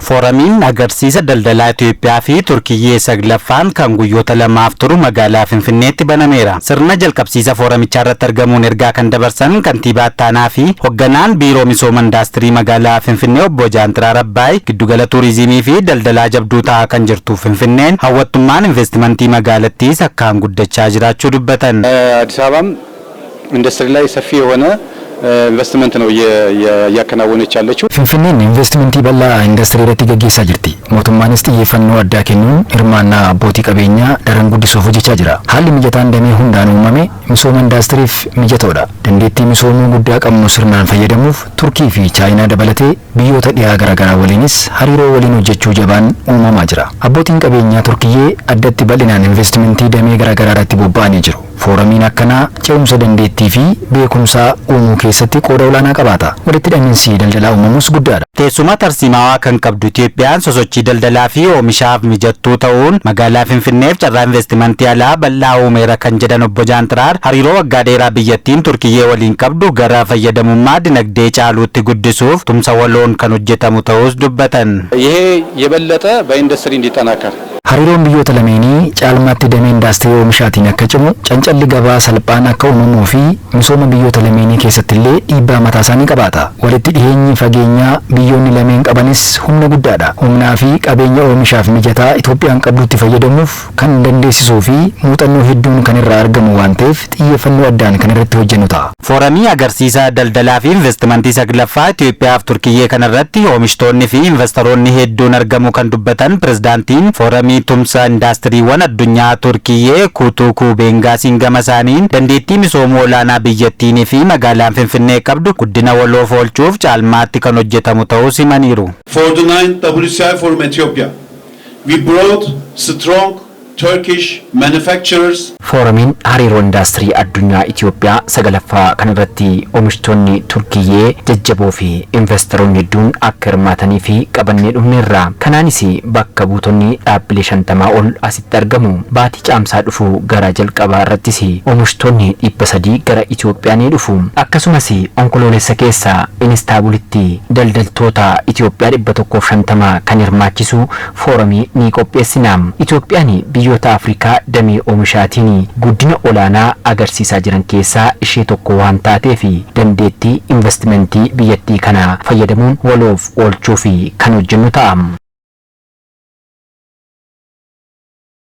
Fooramiin agarsiisa daldalaa Itoophiyaa fi Turkiyyee saglaffaan kan guyyoota lamaaf turu magaalaa Finfinneetti banameera. Sirna jalqabsiisa fooramichaa irratti argamuun ergaa kan dabarsan kantiibaa Ittaanaa fi hoogganaan biiroo misooma indaastirii magaalaa Finfinnee obbo Jaantiraa Rabbaay giddugala tuurizimii fi daldalaa jabduu ta'aa kan jirtu Finfinneen hawwattummaan investimentii magaalattiis akkaan guddachaa jiraachuu dubbatan. አዲስ አበባም ኢንዱስትሪ ላይ ሰፊ የሆነ ኢንቨስትመንት ነው ያከናወነች ያለችው። ፊንፊኔን ኢንቨስትመንት በላ ኢንዱስትሪ ረቲ ገጌሳ ጅርቲ ሞቱማንስ ጥየፈኖ አዳ ከኑን hirmaana abbootii qabeenya daran guddisuuf hojjechaa jira. Haalli mijataan damee hundaan uumame misooma indaastiriif mijatoodha. Dandeettii misoomuu guddaa qabnu sirnaan fayyadamuuf Turkii fi Chaayinaa dabalatee biyyoota dhiyaa garaagaraa waliinis hariiroo waliin hojjechuu jabaan uumamaa jira. Abbootiin qabeenyaa Turkiyyee addatti bal'inaan investimentii damee garaagaraa irratti bobba'anii jiru. Fooramiin akkanaa ce'umsa dandeettii fi beekumsaa uumuu keessatti qooda olaanaa qabaata. Walitti hidhamiinsi daldalaa uumamus guddaadha. Teessuma tarsiimaawaa kan qabdu Itoophiyaan sosochii daldalaa fi oomishaaf mijattuu ta'uun magaalaa Finfinneef carraa investimentii alaa bal'aa uumeera kan jedhan obbo Jaantiraar hariiroo waggaa dheeraa biyyattiin Turkiyyee waliin qabdu gara fayyadamummaa dinagdee caaluutti guddisuuf tumsa waloon kan hojjetamu ta'us dubbatan. ይሄ የበለጠ በኢንዱስትሪ እንዲጠናከር hariiroon biyyoota lameenii caalmaatti damee indaastirii oomishaatiin akka cimu cancalli gabaa salphaan akka uumamuu fi misooma biyyoota lameenii keessatti illee dhiibbaa mataa isaanii qabaata. Walitti dhiheenyi fageenyaa biyyoonni lameen qabanis humna guddaadha. Humnaa fi qabeenya oomishaaf mijataa Itoophiyaan qabdutti fayyadamuuf kan dandeessisuu fi muuxannoo hedduun kan irraa argamu waan ta'eef xiyyeeffannoo addaan kan irratti hojjennu ta'a. Fooramii agarsiisa daldalaa fi investimentii saglaffaa Itoophiyaaf Turkiyyee kanarratti oomishtoonni fi investoroonni hedduun argamu kan dubbatan pirezidaantiin fooramii tumsa indaastiriiwwan addunyaa Turkiyyee Kutuukuu Beengaasiin gama isaaniin dandeettii misooma olaanaa biyyattiinii fi magaalaan Finfinnee qabdu guddina waloof oolchuuf caalmaatti kan hojjetamu ta'uu himaniiru. For the 9th WCI Forum Ethiopia, we brought strong Turkish manufacturers. Fooramiin hariiroo indaastirii addunyaa Itoophiyaa sagalaffaa kanarratti oomishtoonni Turkiyyee jajjaboo fi investoroonni hedduun akka hirmaatanii fi qabannee dhufneerra. Kanaanis bakka buutonni dhaabbilee 50 ol asitti argamu. Baatii caamsaa dhufu gara jalqabaa irrattis oomishtoonni 300 gara Itoophiyaa ni dhufu. Akkasumas onkoloolessa keessa Inistaabulitti daldaltoota Itoophiyaa 150 kan hirmaachisu fooramii ni qopheessina. Itoophiyaan biyyoota Afrikaa damee oomishaatiin guddina olaanaa agarsiisaa jiran keessaa ishee tokko waan taateef dandeettii investimentii biyyattii kana fayyadamuun waloof oolchuu fi kan hojjennu ta'a.